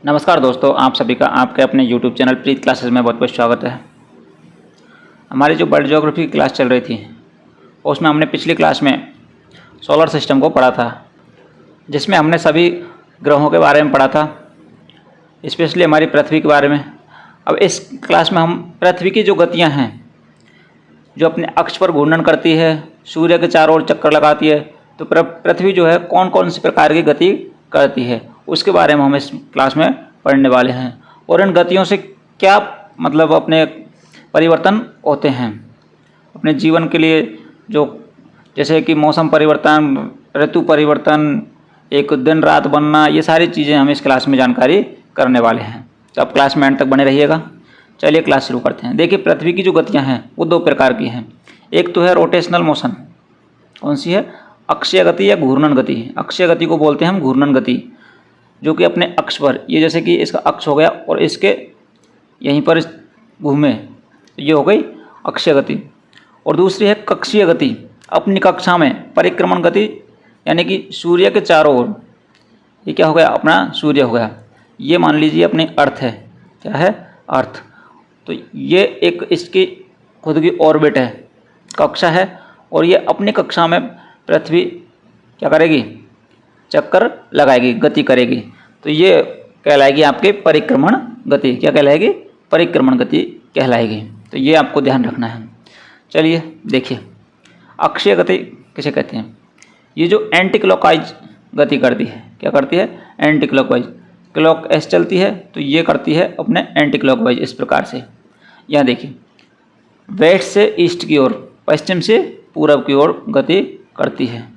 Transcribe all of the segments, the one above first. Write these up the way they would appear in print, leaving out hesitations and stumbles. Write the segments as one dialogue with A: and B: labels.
A: नमस्कार दोस्तों, आप सभी का आपके अपने YouTube चैनल प्रीत क्लासेस में बहुत बहुत स्वागत है। हमारी जो वर्ल्ड ज्योग्राफी की क्लास चल रही थी उसमें हमने पिछली क्लास में सोलर सिस्टम को पढ़ा था, जिसमें हमने सभी ग्रहों के बारे में पढ़ा था, स्पेशली हमारी पृथ्वी के बारे में। अब इस क्लास में हम पृथ्वी की जो गतियाँ हैं, जो अपने अक्ष पर घूर्णन करती है, सूर्य के चारों ओर चक्कर लगाती है, तो पृथ्वी जो है कौन कौन सी प्रकार की गति करती है उसके बारे में हम इस क्लास में पढ़ने वाले हैं। और इन गतियों से क्या मतलब अपने परिवर्तन होते हैं अपने जीवन के लिए, जो जैसे कि मौसम परिवर्तन, ऋतु परिवर्तन, एक दिन रात बनना, ये सारी चीज़ें हम इस क्लास में जानकारी करने वाले हैं। तो आप क्लास में एंड तक बने रहिएगा। चलिए क्लास शुरू करते हैं। देखिए, पृथ्वी की जो गतियाँ हैं वो दो प्रकार की हैं। एक तो है रोटेशनल मोशन, कौन सी है? अक्षीय गति या घूर्णन गति। अक्षीय गति को बोलते हैं हम घूर्णन गति, जो कि अपने अक्ष पर, ये जैसे कि इसका अक्ष हो गया और इसके यहीं पर घूमे, ये हो गई अक्षीय गति। और दूसरी है कक्षीय गति, अपनी कक्षा में परिक्रमण गति, यानी कि सूर्य के चारों ओर। ये क्या हो गया? अपना सूर्य हो गया। ये मान लीजिए अपनी अर्थ है। क्या है? अर्थ। तो ये एक इसकी खुद की ऑर्बिट है, कक्षा है, और ये अपनी कक्षा में पृथ्वी क्या करेगी? चक्कर लगाएगी, गति करेगी। तो ये कहलाएगी आपके परिक्रमण गति। क्या कहलाएगी? परिक्रमण गति कहलाएगी। तो ये आपको ध्यान रखना है। चलिए देखिए, अक्षीय गति किसे कहते हैं? ये जो एंटी क्लॉकवाइज गति करती है। क्या करती है? Anti clockwise. क्लॉक ऐसे चलती है तो ये करती है अपने एंटी क्लॉकवाइज इस प्रकार से। यहाँ देखिए, वेस्ट से ईस्ट की ओर, पश्चिम से पूरब की ओर गति करती है।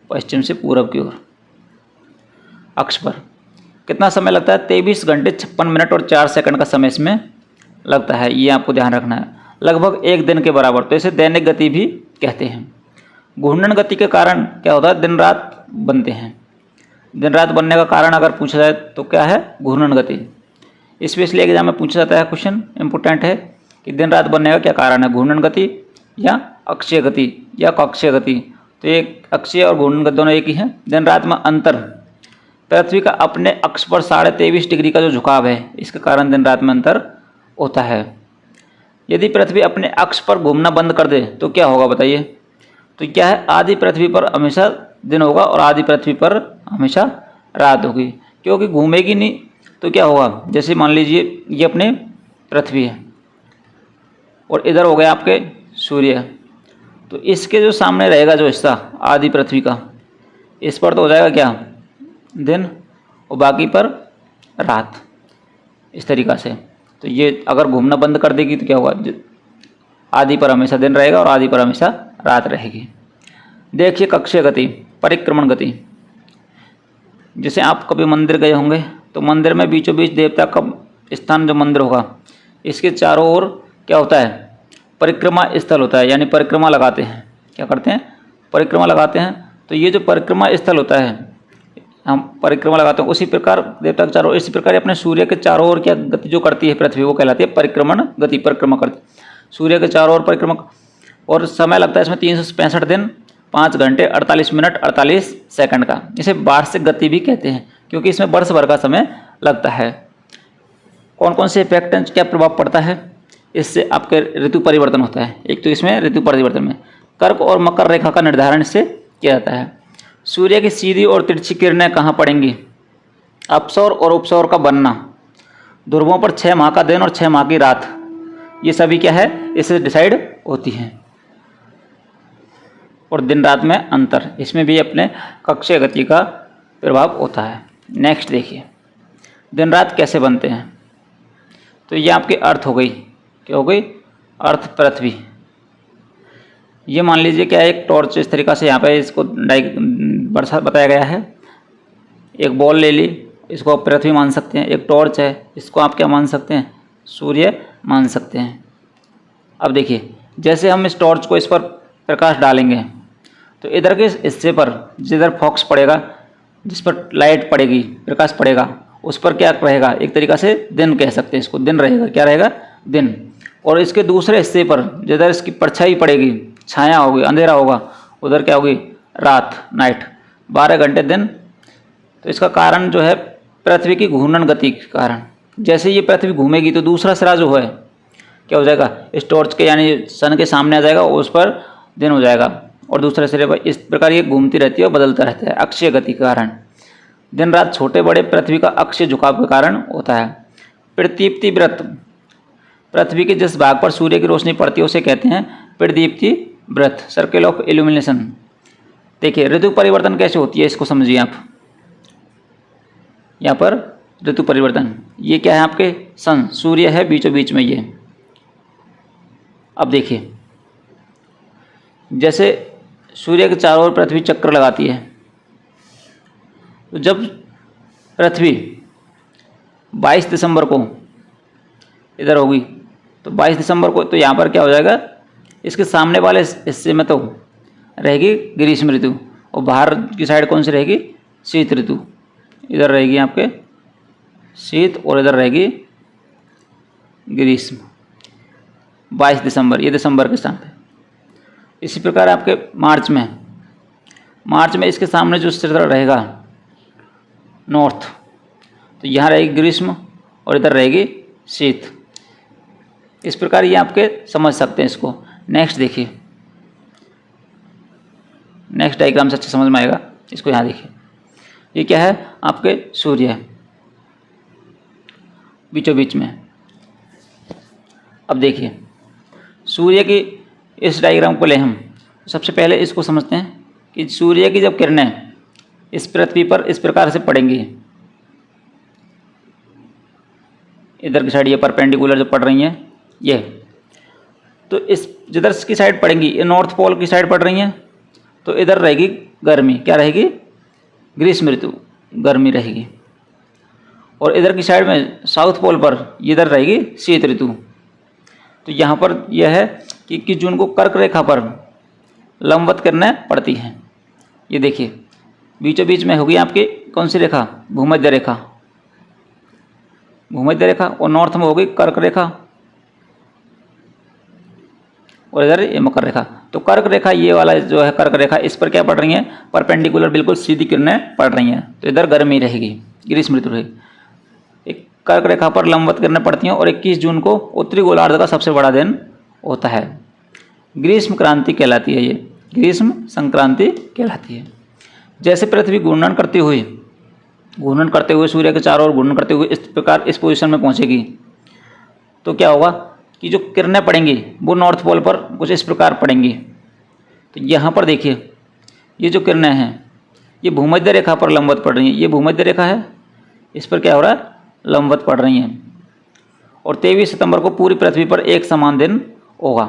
A: पश्चिम से पूरब की ओर अक्ष पर कितना समय लगता है? 23 घंटे 56 मिनट और 4 सेकंड का समय इसमें लगता है। ये आपको ध्यान रखना है, लगभग एक दिन के बराबर। तो इसे दैनिक गति भी कहते हैं। घूर्णन गति के कारण क्या होता है? दिन रात बनते हैं। दिन रात बनने का कारण अगर पूछा जाए तो क्या है? घूर्णन गति। स्पेशली एग्जाम में पूछा जाता है, क्वेश्चन इंपोर्टेंट है कि दिन रात बनने का क्या कारण है? घूर्णन गति या अक्षीय गति या कक्षीय गति। तो एक अक्षीय और घूर्णन गति दोनों एक ही हैं। दिन रात में अंतर, पृथ्वी का अपने अक्ष पर 23.5 डिग्री का जो झुकाव है, इसके कारण दिन रात में अंतर होता है। यदि पृथ्वी अपने अक्ष पर घूमना बंद कर दे तो क्या होगा बताइए? तो क्या है? आधी पृथ्वी पर हमेशा दिन होगा और आधी पृथ्वी पर हमेशा रात होगी, क्योंकि घूमेगी नहीं। तो क्या होगा? जैसे मान लीजिए ये अपने पृथ्वी है और इधर हो गया आपके सूर्य, तो इसके जो सामने रहेगा जो हिस्सा आधी पृथ्वी का, इस पर तो हो जाएगा क्या? दिन, और बाकी पर रात, इस तरीक़ा से। तो ये अगर घूमना बंद कर देगी तो क्या होगा? आधी पर हमेशा दिन रहेगा और आधी पर हमेशा रात रहेगी। देखिए कक्षीय गति, परिक्रमण गति। जैसे आप कभी मंदिर गए होंगे तो मंदिर में बीचों बीच देवता का स्थान, जो मंदिर होगा, इसके चारों ओर क्या होता है? परिक्रमा स्थल होता है, यानी परिक्रमा लगाते हैं। क्या करते हैं? परिक्रमा लगाते हैं। तो ये जो परिक्रमा स्थल होता है, हम परिक्रमा लगाते हैं, उसी प्रकार देवता के चारों, इसी प्रकार अपने सूर्य के चारों ओर क्या गति जो करती है पृथ्वी, वो कहलाती है परिक्रमण गति। परिक्रमा करती सूर्य के चारों ओर परिक्रमा, और समय लगता है इसमें 365 दिन 5 घंटे 48 मिनट 48 सेकंड का। इसे वार्षिक गति भी कहते हैं, क्योंकि इसमें वर्ष भर का समय लगता है। कौन कौन से इफेक्ट, क्या प्रभाव पड़ता है इससे? आपके ऋतु परिवर्तन होता है। एक तो इसमें ऋतु परिवर्तन में कर्क और मकर रेखा का निर्धारण इससे किया जाता है। सूर्य की सीधी और तिरछी किरणें कहाँ पड़ेंगी? अपसौर और उपसौर का बनना, ध्रुवों पर 6 माह का दिन और 6 माह की रात, ये सभी क्या है? इससे डिसाइड होती हैं। और दिन रात में अंतर, इसमें भी अपने कक्षीय गति का प्रभाव होता है। नेक्स्ट देखिए, दिन रात कैसे बनते हैं? तो ये आपकी अर्थ हो गई। क्या हो गई? अर्थ, पृथ्वी। ये मान लीजिए क्या है? एक टॉर्च, इस तरीक़ा से यहाँ पे इसको बताया गया है। एक बॉल ले ली, इसको आप पृथ्वी मान सकते हैं। एक टॉर्च है, इसको आप क्या मान सकते हैं? सूर्य मान सकते हैं। अब देखिए, जैसे हम इस टॉर्च को, इस पर प्रकाश डालेंगे तो इधर के हिस्से पर जिधर फोकस पड़ेगा, जिस पर लाइट पड़ेगी, प्रकाश पड़ेगा, उस पर क्या रहेगा? एक तरीक़ा से दिन कह सकते हैं इसको, दिन रहेगा। क्या रहेगा? दिन। और इसके दूसरे हिस्से पर जिधर इसकी परछाई पड़ेगी, छाया होगी, अंधेरा होगा, उधर क्या होगी? रात, नाइट। 12 घंटे दिन। तो इसका कारण जो है पृथ्वी की घूर्णन गति के कारण। जैसे ये पृथ्वी घूमेगी तो दूसरा सिरा जो है क्या हो जाएगा, इस टॉर्च के यानी सन के सामने आ जाएगा और उस पर दिन हो जाएगा, और दूसरे सिरे पर इस प्रकार ये घूमती रहती है और बदलता रहता है अक्षीय गति के कारण। दिन रात छोटे बड़े पृथ्वी का अक्षीय झुकाव के कारण होता है। प्रदीप्ति व्रत, पृथ्वी के जिस भाग पर सूर्य की रोशनी पड़ती है उसे कहते हैं प्रदीप्ति व्रत, सर्किल ऑफ इल्यूमिनेशन। देखिए ऋतु परिवर्तन कैसे होती है इसको समझिए आप। यहाँ पर ऋतु परिवर्तन, ये क्या है आपके सन, सूर्य है बीचों बीच में ये। अब देखिए जैसे सूर्य के चारों ओर पृथ्वी चक्कर लगाती है, तो जब पृथ्वी 22 दिसंबर को इधर होगी तो 22 दिसंबर को तो यहाँ पर क्या हो जाएगा, इसके सामने वाले हिस्से में तो रहेगी ग्रीष्म ऋतु और बाहर की साइड कौन सी रहेगी, शीत ऋतु। इधर रहेगी आपके शीत और इधर रहेगी ग्रीष्म। 22 दिसंबर ये दिसंबर के साथ है। इसी प्रकार आपके मार्च में इसके सामने जो क्षेत्र रहेगा नॉर्थ, तो यहाँ रहेगी ग्रीष्म और इधर रहेगी शीत। इस प्रकार ये आपके समझ सकते हैं इसको। नेक्स्ट देखिए, नेक्स्ट डायग्राम से अच्छे समझ में आएगा इसको। यहाँ देखिए ये क्या है आपके सूर्य बीचों बीच में। अब देखिए सूर्य की इस डायग्राम को ले हम, सबसे पहले इसको समझते हैं कि सूर्य की जब किरणें इस पृथ्वी पर इस प्रकार से पड़ेंगी, इधर की साइड ये परपेंडिकुलर जो पड़ रही हैं ये, तो इस जिधर की साइड पड़ेंगी ये नॉर्थ पोल की साइड पड़ रही हैं, तो इधर रहेगी गर्मी, क्या रहेगी, ग्रीष्म ऋतु, गर्मी रहेगी। और इधर की साइड में साउथ पोल पर इधर रहेगी शीत ऋतु। तो यहाँ पर यह है कि 21 जून को कर्क रेखा पर लंबवत किरणें पड़ती हैं। ये देखिए बीचों बीच में होगी आपकी कौन सी रेखा, भूमध्य रेखा, भूमध्य रेखा, और नॉर्थ में होगी कर्क रेखा और इधर ये मकर रेखा। तो कर्क रेखा ये वाला जो है कर्क रेखा, इस पर क्या पड़ रही है, परपेंडिकुलर बिल्कुल सीधी किरणें पड़ रही हैं, तो इधर गर्मी रहेगी, ग्रीष्म ऋतु रहेगी। एक कर्क रेखा पर लंबवत किरणें पड़ती हैं और 21 जून को उत्तरी गोलार्ध का सबसे बड़ा दिन होता है। ग्रीष्म क्रांति कहलाती है, ये ग्रीष्म संक्रांति कहलाती है। जैसे पृथ्वी घूर्णन करते हुए सूर्य के चारों ओर घूर्णन करते हुए इस प्रकार इस पोजीशन में पहुंचेगी, तो क्या होगा कि जो किरणें पड़ेंगी वो नॉर्थ पोल पर कुछ इस प्रकार पड़ेंगी। तो यहाँ पर देखिए ये जो किरणें हैं ये भूमध्य रेखा पर लंबवत पड़ रही हैं, ये भूमध्य रेखा है, इस पर क्या हो रहा है, लंबवत पड़ रही हैं। और 23 सितंबर को पूरी पृथ्वी पर एक समान दिन होगा।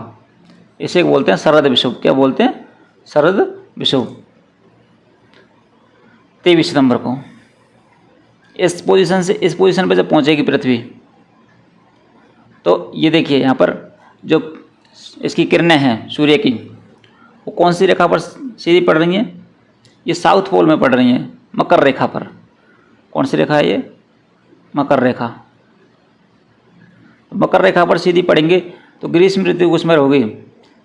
A: इसे बोलते हैं शरद विषुव। क्या बोलते हैं, शरद विषुव। 23 सितंबर को इस पोजीशन से इस पोजीशन पर जब पहुंचेगी पृथ्वी, तो ये देखिए यहाँ पर जो इसकी किरणें हैं सूर्य की, वो कौन सी रेखा पर सीधी पड़ रही हैं, ये साउथ पोल में पड़ रही हैं, मकर रेखा पर। कौन सी रेखा है ये, मकर रेखा। तो मकर रेखा पर सीधी पड़ेंगे तो ग्रीष्म ऋतु उसमें होगी,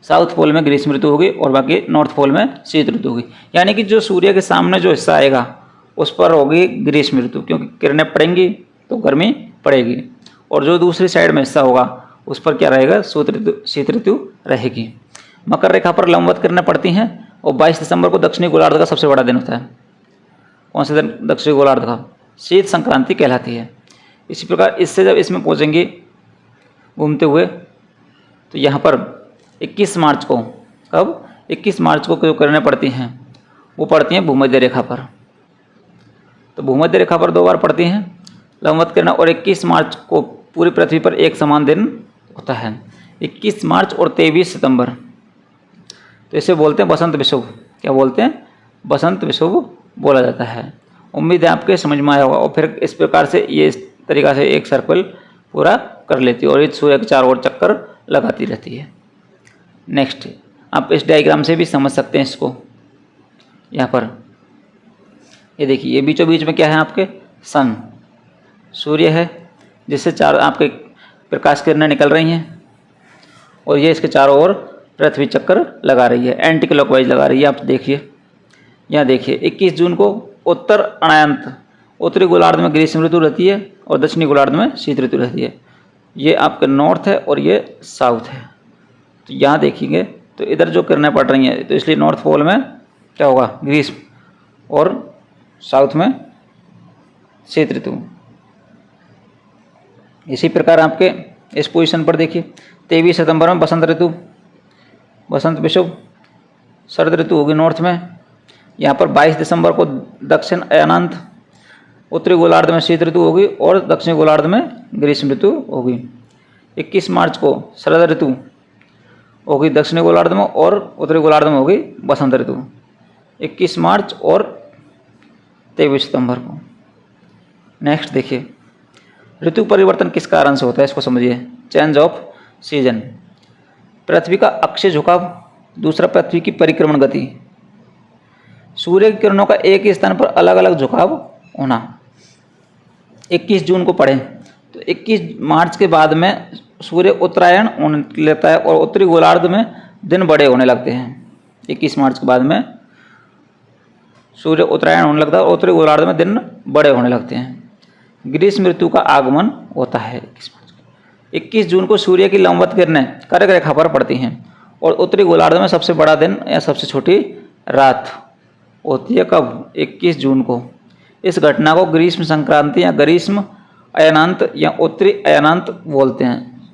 A: साउथ पोल में ग्रीष्म ऋतु होगी और बाकी नॉर्थ पोल में शीत ऋतु होगी। यानी कि जो सूर्य के सामने जो हिस्सा आएगा उस पर होगी ग्रीष्म ऋतु, क्योंकि किरणें पड़ेंगी तो गर्मी पड़ेगी, और जो दूसरी साइड में हिस्सा होगा उस पर क्या रहेगा, शीत ऋतु रहेगी। मकर रेखा पर लंबवत किरणें पड़ती हैं और 22 दिसंबर को दक्षिणी गोलार्ध का सबसे बड़ा दिन होता है। कौन सा दिन, दक्षिणी गोलार्ध का, शीत संक्रांति कहलाती है। इसी प्रकार इससे जब इसमें पहुँचेंगे घूमते हुए, तो यहाँ पर 21 मार्च को, कब, 21 मार्च को जो किरणें पड़ती हैं वो पड़ती हैं भूमध्य रेखा पर। तो भूमध्य रेखा पर 2 बार पड़ती हैं लंबवत किरणें, और 21 मार्च को पूरी पृथ्वी पर एक समान दिन होता है, 21 मार्च और 23 सितंबर। तो इसे बोलते हैं बसंत विषुव। क्या बोलते हैं, बसंत विषुव बोला जाता है। उम्मीद है आपके समझ में आया होगा। और फिर इस प्रकार से ये इस तरीक़ा से एक सर्कल पूरा कर लेती है और ये सूर्य के चारों ओर चक्कर लगाती रहती है। नेक्स्ट आप इस डायग्राम से भी समझ सकते हैं इसको। यहाँ पर ये देखिए ये बीचों बीच में क्या है आपके, सन, सूर्य है, जिससे चार आपके प्रकाश किरणें निकल रही हैं और ये इसके चारों ओर पृथ्वी चक्कर लगा रही है, एंटी क्लॉकवाइज लगा रही है। आप देखिए यहाँ देखिए 21 जून को उत्तर अक्षांश उत्तरी गोलार्ध में ग्रीष्म ऋतु रहती है और दक्षिणी गोलार्ध में शीत ऋतु रहती है। ये आपका नॉर्थ है और ये साउथ है। तो यहाँ देखेंगे तो इधर जो किरणें पड़ रही हैं तो इसलिए नॉर्थ पोल में क्या होगा, ग्रीष्म, और साउथ में शीत ऋतु। इसी प्रकार आपके इस पोजीशन पर देखिए 23 सितंबर में बसंत ऋतु, बसंत विषुव, शरद ऋतु होगी नॉर्थ में। यहाँ पर 22 दिसंबर को दक्षिण अयनांत, उत्तरी गोलार्ध में शीत ऋतु होगी और दक्षिणी गोलार्ध में ग्रीष्म ऋतु होगी। 21 मार्च को शरद ऋतु होगी दक्षिणी गोलार्ध में और उत्तरी गोलार्ध में होगी बसंत ऋतु। 21 मार्च और 23 सितंबर को। नेक्स्ट देखिए, ऋतु परिवर्तन किस कारण से होता है, इसको समझिए। चेंज ऑफ सीजन, पृथ्वी का अक्षीय झुकाव, दूसरा पृथ्वी की परिक्रमण गति, सूर्य की किरणों का एक ही स्थान पर अलग अलग झुकाव होना। 21 जून को पढ़ें तो 21 मार्च के बाद में सूर्य उत्तरायण होने लगता है और उत्तरी गोलार्ध में दिन बड़े होने लगते हैं। 21 मार्च के बाद में सूर्य उत्तरायण होने लगता है और उत्तरी गोलार्ध में दिन बड़े होने लगते हैं। ग्रीष्म ऋतु का आगमन होता है 21 मार्च को। 21 जून को सूर्य की लंबवत किरणें कर्क रेखा पर पड़ती हैं और उत्तरी गोलार्ध में सबसे बड़ा दिन या सबसे छोटी रात होती है। कब? 21 जून को। इस घटना को ग्रीष्म संक्रांति या ग्रीष्म अयनांत या उत्तरी अयनांत बोलते हैं।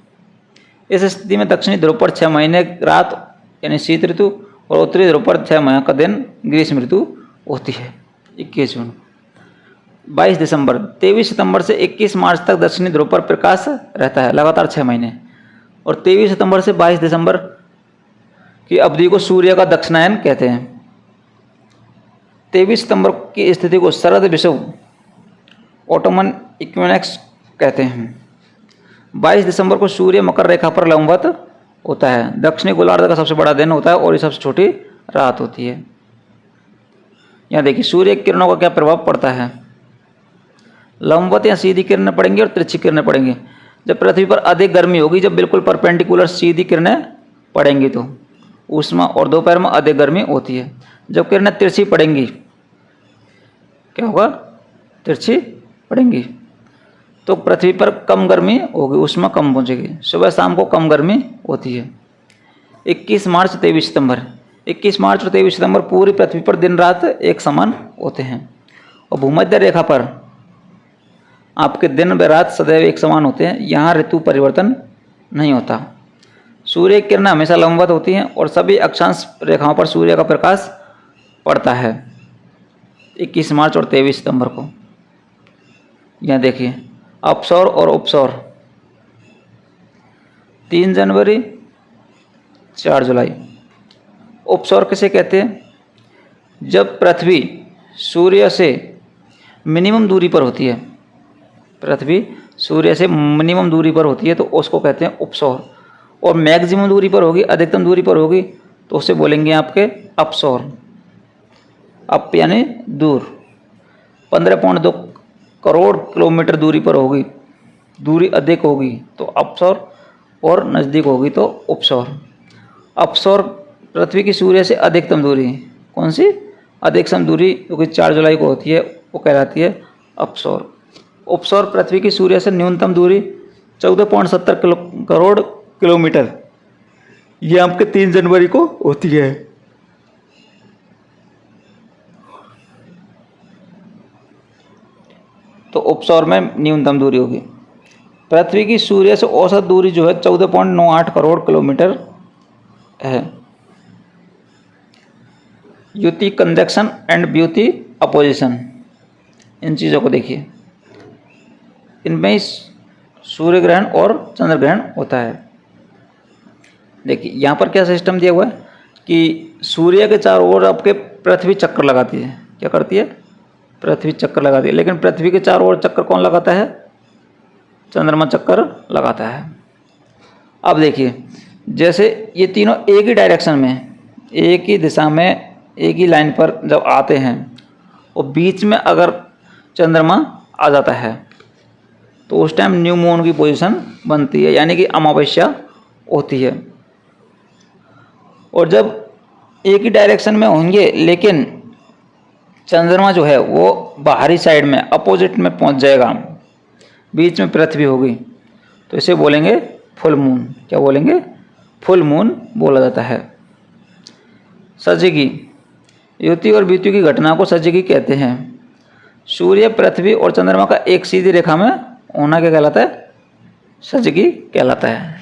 A: इस स्थिति में दक्षिणी ध्रुव पर 6 महीने रात यानी शीत ऋतु और उत्तरी ध्रुव पर 6 महीने का दिन ग्रीष्म ऋतु होती है। 21 जून। 22 दिसंबर, 23 सितंबर से 21 मार्च तक दक्षिणी ध्रुव पर प्रकाश रहता है लगातार 6 महीने, और 23 सितंबर से 22 दिसंबर की अवधि को सूर्य का दक्षिणायन कहते हैं। 23 सितंबर की स्थिति को शरद विषुव ऑटोमन इक्विनॉक्स कहते हैं। 22 दिसंबर को सूर्य मकर रेखा पर लंबवत होता है। दक्षिणी गोलार्ध का सबसे बड़ा दिन होता है और ये सबसे छोटी रात होती है। यहाँ देखिए सूर्य की किरणों का क्या प्रभाव पड़ता है। लंबवत या सीधी किरणें पड़ेंगी और तिरछी किरणें पड़ेंगी। जब पृथ्वी पर अधिक गर्मी होगी, जब बिल्कुल परपेंडिकुलर सीधी किरणें पड़ेंगी तो ऊष्मा, और दोपहर में अधिक गर्मी होती है। जब किरणें तिरछी पड़ेंगी क्या होगा, तिरछी पड़ेंगी तो पृथ्वी पर कम गर्मी होगी, ऊष्मा कम पहुंचेगी। सुबह शाम को कम गर्मी होती है। 21 मार्च 23 सितंबर, 21 मार्च और 23 सितंबर पूरी पृथ्वी पर दिन रात एक समान होते हैं और भूमध्य रेखा पर आपके दिन व रात सदैव एक समान होते हैं। यहाँ ऋतु परिवर्तन नहीं होता। सूर्य की किरणें हमेशा लंबवत होती हैं और सभी अक्षांश रेखाओं पर सूर्य का प्रकाश पड़ता है 21 मार्च और 23 सितंबर को। यहाँ देखिए अपसौर और उपसौर, 3 जनवरी 4 जुलाई। उपसौर किसे कहते हैं? जब पृथ्वी सूर्य से मिनिमम दूरी पर होती है, पृथ्वी सूर्य से मिनिमम दूरी पर होती है तो उसको कहते हैं उपसौर, और मैक्सिमम दूरी पर होगी, अधिकतम दूरी पर होगी तो उसे बोलेंगे आपके अपसौर। अप यानी दूर, 15.2 करोड़ किलोमीटर दूरी पर होगी, दूरी अधिक होगी तो अपसौर, और नज़दीक होगी तो उपसौर। अपसौर पृथ्वी की सूर्य से अधिकतम दूरी, कौन सी अधिकतम दूरी जो कि 4 जुलाई को होती है वो कहलाती है अपसौर। उपसौर पृथ्वी की सूर्य से न्यूनतम दूरी 14.70 करोड़ किलोमीटर, ये आपके 3 जनवरी को होती है। तो उपसौर में न्यूनतम दूरी होगी। पृथ्वी की सूर्य से औसत दूरी जो है 14.98 करोड़ किलोमीटर है। युति कंजक्शन एंड ब्यूटी अपोजिशन, इन चीज़ों को देखिए। इनमें ही सूर्य ग्रहण और चंद्र ग्रहण होता है। देखिए यहाँ पर क्या सिस्टम दिया हुआ है कि सूर्य के चारों ओर आपके पृथ्वी चक्कर लगाती है। क्या करती है? पृथ्वी चक्कर लगाती है। लेकिन पृथ्वी के चारों ओर चक्कर कौन लगाता है? चंद्रमा चक्कर लगाता है। अब देखिए जैसे ये तीनों एक ही डायरेक्शन में, एक ही दिशा में, एक ही लाइन पर जब आते हैं और बीच में अगर चंद्रमा आ जाता है तो उस टाइम न्यू मून की पोजीशन बनती है, यानी कि अमावस्या होती है। और जब एक ही डायरेक्शन में होंगे लेकिन चंद्रमा जो है वो बाहरी साइड में अपोजिट में पहुंच जाएगा, बीच में पृथ्वी होगी, तो इसे बोलेंगे फुल मून। क्या बोलेंगे? फुल मून बोला जाता है। सजगी, युति और बीति की घटना को सजगी कहते हैं। सूर्य, पृथ्वी और चंद्रमा का एक सीधी रेखा में होना क्या कहलाता है? सजगी कहलाता है।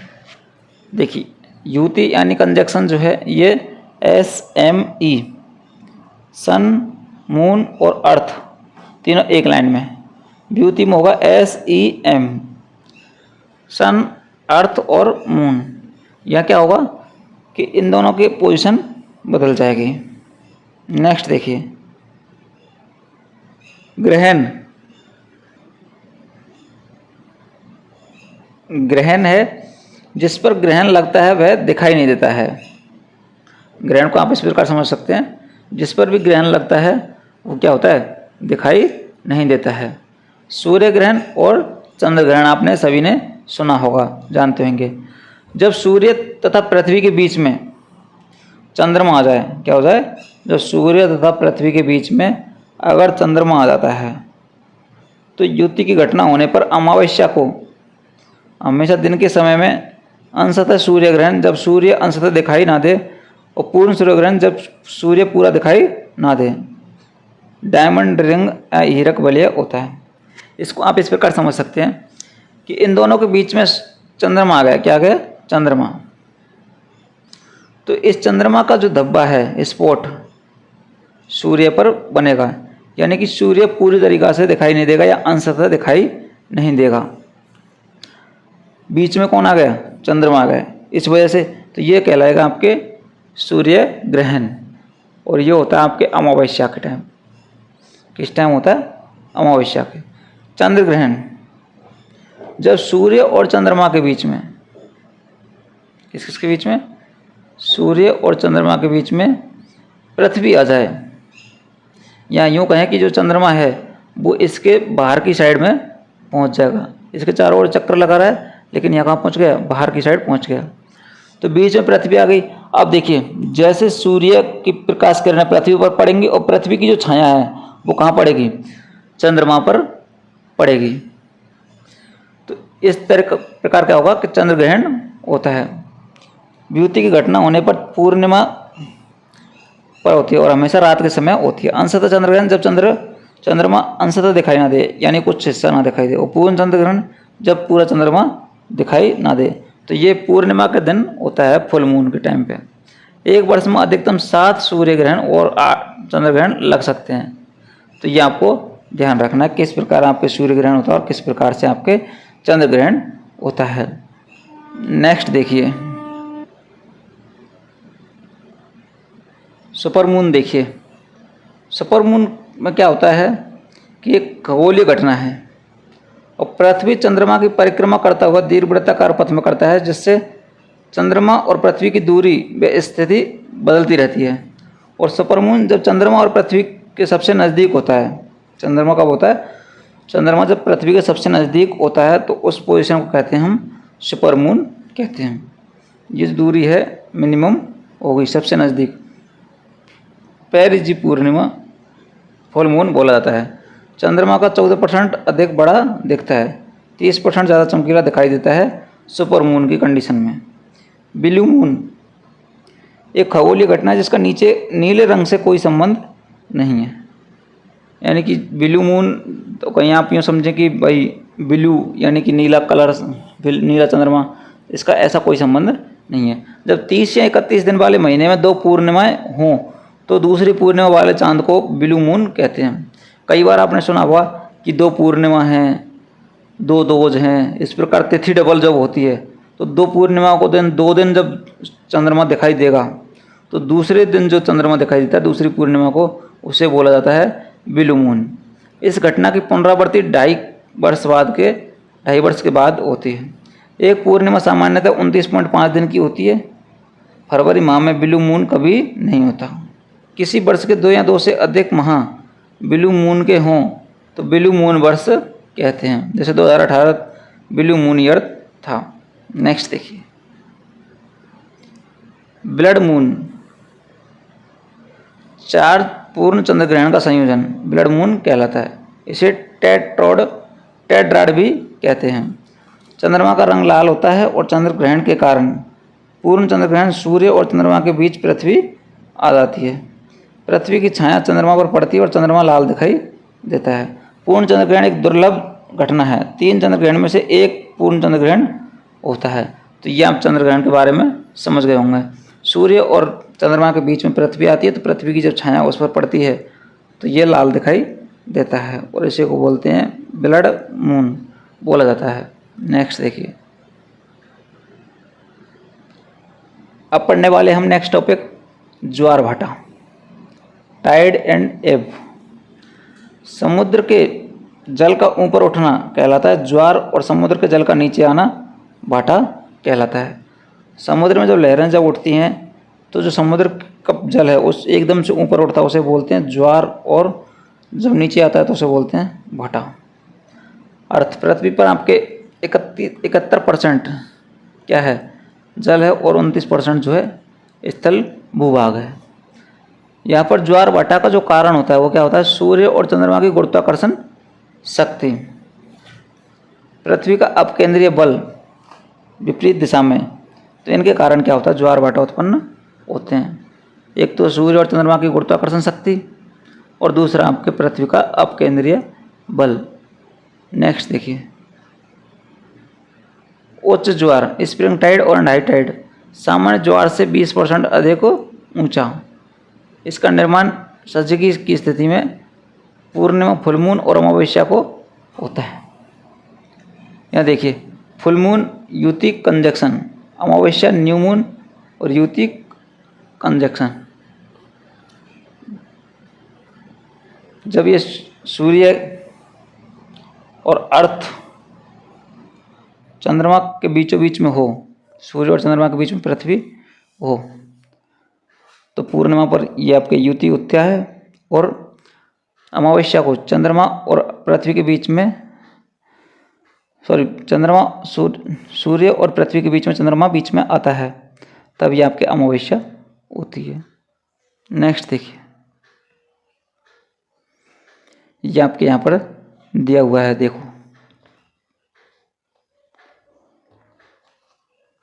A: देखिए, युति यानी कंजक्शन जो है ये SME, सन, मून और अर्थ तीनों एक लाइन में। द्वितीय में होगा SEM, सन, अर्थ और मून। यह क्या होगा कि इन दोनों की पोजीशन बदल जाएगी। नेक्स्ट देखिए, ग्रहण। ग्रहण है जिस पर ग्रहण लगता है वह दिखाई नहीं देता है। ग्रहण को आप इस प्रकार समझ सकते हैं, जिस पर भी ग्रहण लगता है वो क्या होता है? दिखाई नहीं देता है। सूर्य ग्रहण और चंद्र ग्रहण आपने सभी ने सुना होगा, जानते होंगे। जब सूर्य तथा पृथ्वी के बीच में चंद्रमा आ जाए, क्या हो जाए? जब सूर्य तथा पृथ्वी के बीच में अगर चंद्रमा आ जाता है तो युति की घटना होने पर अमावस्या को हमेशा दिन के समय में अंशतः सूर्य ग्रहण जब सूर्य अंशतः दिखाई ना दे और पूर्ण सूर्य ग्रहण जब सूर्य पूरा दिखाई ना दे, डायमंड रिंग हीरक वलय होता है। इसको आप इस प्रकार समझ सकते हैं कि इन दोनों के बीच में चंद्रमा आ गया। क्या आ गया? चंद्रमा। तो इस चंद्रमा का जो धब्बा है, स्पॉट, सूर्य पर बनेगा, यानी कि सूर्य पूरी तरीक़ा से दिखाई नहीं देगा या अंशतः दिखाई नहीं देगा। बीच में कौन आ गया? चंद्रमा आ गया। इस वजह से तो ये कहलाएगा आपके सूर्य ग्रहण, और ये होता है आपके अमावस्या के टाइम। किस टाइम होता है? अमावस्या के। चंद्र ग्रहण, जब सूर्य और चंद्रमा के बीच में, किसके बीच में? सूर्य और चंद्रमा के बीच में पृथ्वी आ जाए, या यूँ कहें कि जो चंद्रमा है वो इसके बाहर की साइड में पहुंच जाएगा। इसके चारों ओर चक्कर लगा रहा है, लेकिन यहाँ कहाँ पहुँच गया? बाहर की साइड पहुँच गया। तो बीच में पृथ्वी आ गई। अब देखिए, जैसे सूर्य की प्रकाश किरणें पृथ्वी पर पड़ेंगी और पृथ्वी की जो छाया है वो कहाँ पड़ेगी? चंद्रमा पर पड़ेगी। तो इस प्रकार क्या होगा कि चंद्र ग्रहण होता है। द्वितीय की घटना होने पर पूर्णिमा पर होती है और हमेशा रात के समय होती है। अंशतः चंद्र ग्रहण जब चंद्रमा अंशतः दिखाई ना दे, यानी कुछ हिस्सा ना दिखाई दे, और पूर्ण चंद्र ग्रहण जब पूरा चंद्रमा दिखाई ना दे। तो ये पूर्णिमा के दिन होता है, फुल मून के टाइम पे। एक वर्ष में अधिकतम 7 सूर्य ग्रहण और 8 चंद्र ग्रहण लग सकते हैं। तो ये आपको ध्यान रखना है किस प्रकार आपके सूर्य ग्रहण होता है और किस प्रकार से आपके चंद्र ग्रहण होता है। नेक्स्ट देखिए, सुपर मून। देखिए, सुपर मून में क्या होता है कि एक खगोलीय घटना है और पृथ्वी चंद्रमा की परिक्रमा करता हुआ दीर्घवृत्ताकार पथ में करता है, जिससे चंद्रमा और पृथ्वी की दूरी व स्थिति बदलती रहती है। और सुपरमून जब चंद्रमा और पृथ्वी के सबसे नज़दीक होता है, चंद्रमा कब होता है? चंद्रमा जब पृथ्वी के सबसे नज़दीक होता है तो उस पोजीशन को कहते हैं हम सुपरमून कहते हैं। ये दूरी है मिनिमम हो गई, सबसे नज़दीक। पैरिजी पूर्णिमा, फुल मून बोला जाता है। चंद्रमा का 14% अधिक बड़ा दिखता है, 30% ज़्यादा चमकीला दिखाई देता है सुपर मून की कंडीशन में। ब्लू मून एक खगोलीय घटना है जिसका नीले रंग से कोई संबंध नहीं है। यानी कि ब्लू मून तो कहीं आप यूँ समझें कि भाई ब्लू यानी कि नीला कलर, नीला चंद्रमा, इसका ऐसा कोई संबंध नहीं है। जब 30 या 31 दिन वाले महीने में 2 पूर्णिमाएँ हों तो दूसरी पूर्णिमा वाले चांद को ब्लू मून कहते हैं। कई बार आपने सुना होगा कि 2 पूर्णिमा हैं, 2 दोज हैं, इस प्रकार तिथि डबल जब होती है तो 2 पूर्णिमा को 2 दिन जब चंद्रमा दिखाई देगा तो दूसरे दिन जो चंद्रमा दिखाई देता है दूसरी पूर्णिमा को, उसे बोला जाता है ब्लू मून। इस घटना की पुनरावृत्ति 2.5 वर्ष के बाद होती है। एक पूर्णिमा सामान्यतः 29.5 दिन की होती है। फरवरी माह में ब्लू मून कभी नहीं होता। किसी वर्ष के 2 या 2 से अधिक माह ब्लू मून के हों तो ब्लू मून वर्ष कहते हैं। जैसे 2018 ब्लू मून ईयर था। नेक्स्ट देखिए, ब्लड मून। 4 पूर्ण चंद्र ग्रहण का संयोजन ब्लड मून कहलाता है। इसे टेट्राड भी कहते हैं। चंद्रमा का रंग लाल होता है और चंद्र ग्रहण के कारण पूर्ण चंद्र ग्रहण सूर्य और चंद्रमा के बीच पृथ्वी आ जाती है। पृथ्वी की छाया चंद्रमा पर पड़ती है और चंद्रमा लाल दिखाई देता है। पूर्ण चंद्र ग्रहण एक दुर्लभ घटना है। 3 चंद्र ग्रहण में से एक पूर्ण चंद्र ग्रहण होता है। तो ये आप चंद्र ग्रहण के बारे में समझ गए होंगे। सूर्य और चंद्रमा के बीच में पृथ्वी आती है, तो पृथ्वी की जब छाया उस पर पड़ती है तो ये लाल दिखाई देता है और इसे को बोलते हैं ब्लड मून बोला जाता है। नेक्स्ट देखिए, अब पढ़ने वाले हम नेक्स्ट टॉपिक ज्वार भाटा, टाइड एंड एब। समुद्र के जल का ऊपर उठना कहलाता है ज्वार और समुद्र के जल का नीचे आना भाटा कहलाता है। समुद्र में जब लहरें जब उठती हैं तो जो समुद्र का जल है उस एकदम से ऊपर उठता है उसे बोलते हैं ज्वार, और जब नीचे आता है तो उसे बोलते हैं भाटा। अर्थ, पृथ्वी पर आपके 71% क्या है जल है और 29% जो है स्थल भूभाग है। यहाँ पर ज्वार भाटा का जो कारण होता है वो क्या होता है, सूर्य और चंद्रमा की गुरुत्वाकर्षण शक्ति, पृथ्वी का अपकेंद्रीय बल विपरीत दिशा में, तो इनके कारण क्या होता है ज्वार भाटा उत्पन्न होते हैं। एक तो सूर्य और चंद्रमा की गुरुत्वाकर्षण शक्ति और दूसरा आपके पृथ्वी का अपकेंद्रीय बल। नेक्स्ट देखिए, उच्च ज्वार स्प्रिंग टाइड और हाई टाइड, सामान्य ज्वार से 20% अधिक ऊंचा। इसका निर्माण सज्जकी की स्थिति में पूर्णिमा, फुल मून और अमावस्या को होता है। यहाँ देखिए, फुल मून युति कंजक्शन, अमावस्या न्यू मून और युति कंजक्शन। जब ये सूर्य और अर्थ चंद्रमा के बीचों बीच में हो, सूर्य और चंद्रमा के बीच में पृथ्वी हो, तो पूर्णिमा पर ये आपके युति उत्या है और अमावस्या को चंद्रमा और पृथ्वी के बीच में सूर्य और पृथ्वी के बीच में चंद्रमा बीच में आता है, तब ये आपके अमावस्या होती है। नेक्स्ट देखिए, ये आपके यहाँ पर दिया हुआ है, देखो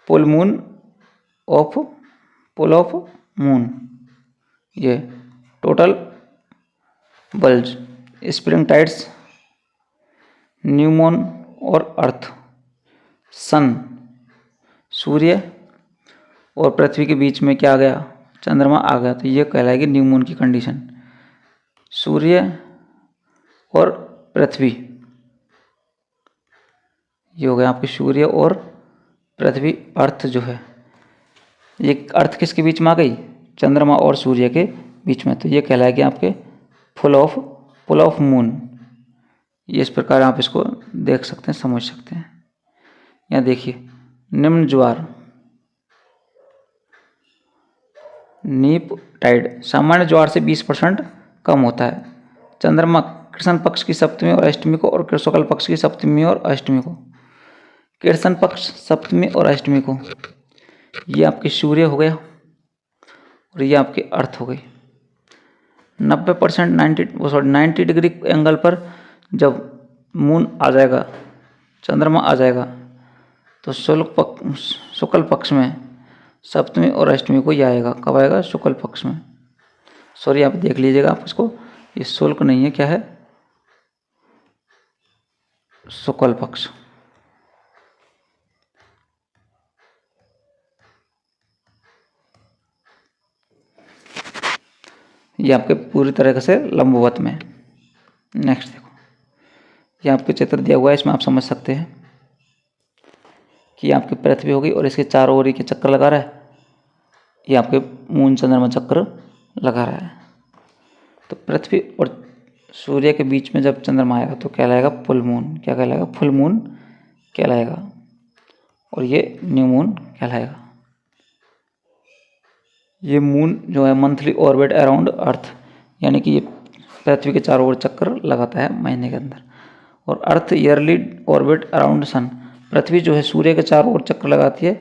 A: पुल ऑफ मून, ये total bulge, spring tides, new moon और अर्थ, सन, सूर्य और पृथ्वी के बीच में क्या आ गया, चंद्रमा आ गया, तो ये कहलाएगी न्यू मून की कंडीशन। सूर्य और पृथ्वी, ये हो गया आपके सूर्य और पृथ्वी, अर्थ जो है, ये अर्थ किसके बीच में आ गई, चंद्रमा और सूर्य के बीच में, तो ये कहलाएगी आपके पुल ऑफ मून। ये इस प्रकार आप इसको देख सकते हैं, समझ सकते हैं। यहाँ देखिए, निम्न ज्वार नीप टाइड, सामान्य ज्वार से 20% कम होता है। चंद्रमा कृष्ण पक्ष की सप्तमी और अष्टमी को और शुक्ल पक्ष की सप्तमी और अष्टमी को, कृष्ण पक्ष सप्तमी और अष्टमी को, ये आपके सूर्य हो गया और ये आपके अर्थ हो गई। 90% 90 डिग्री एंगल पर जब मून आ जाएगा, चंद्रमा आ जाएगा, तो शुक्ल पक्ष में सप्तमी और अष्टमी को ये आएगा। कब आएगा, शुक्ल पक्ष में। सॉरी, आप देख लीजिएगा, आप इसको, ये शुक्ल नहीं है, क्या है, शुक्ल पक्ष। ये आपके पूरी तरह से लंबवत में। नेक्स्ट देखो, ये आपके चित्र दिया हुआ है, इसमें आप समझ सकते हैं कि आपकी पृथ्वी होगी और इसके चारों ओर के चक्कर लगा रहा है, ये आपके मून चंद्रमा चक्र लगा रहा है। तो पृथ्वी और सूर्य के बीच में जब चंद्रमा आएगा तो कहलाएगा फुल मून। क्या कहलाएगा, फुल मून कहलाएगा, और ये न्यू मून कहलाएगा। ये मून जो है मंथली ऑर्बिट अराउंड अर्थ, यानी कि ये पृथ्वी के चारों ओर चक्कर लगाता है महीने के अंदर। और अर्थ ईयरली ऑर्बिट अराउंड सन, पृथ्वी जो है सूर्य के चारों ओर चक्कर लगाती है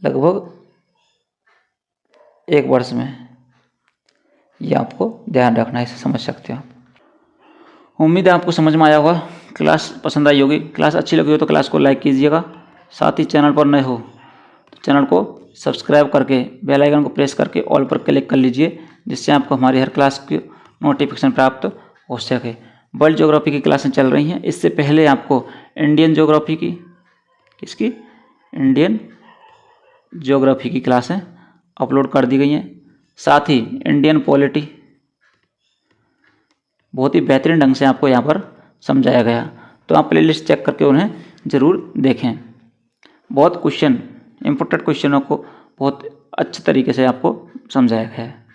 A: लगभग 1 वर्ष में। ये आपको ध्यान रखना है, इसे समझ सकते हो आप। उम्मीद है आपको समझ में आया होगा, क्लास पसंद आई होगी। क्लास अच्छी लगी हो तो क्लास को लाइक कीजिएगा। साथ ही चैनल पर नए हो तो चैनल को सब्सक्राइब करके बेल आइकन को प्रेस करके ऑल पर क्लिक कर लीजिए, जिससे आपको हमारी हर क्लास की नोटिफिकेशन प्राप्त हो सके। वर्ल्ड ज्योग्राफी की क्लासें चल रही हैं। इससे पहले आपको इंडियन ज्योग्राफी की, किसकी, इंडियन ज्योग्राफी की क्लासें अपलोड कर दी गई हैं। साथ ही इंडियन पॉलिटी बहुत ही बेहतरीन ढंग से आपको यहाँ पर समझाया गया, तो आप प्लेलिस्ट चेक करके उन्हें ज़रूर देखें। बहुत क्वेश्चन, इम्पोर्टेंट क्वेश्चनों को बहुत अच्छे तरीके से आपको समझाया गया है।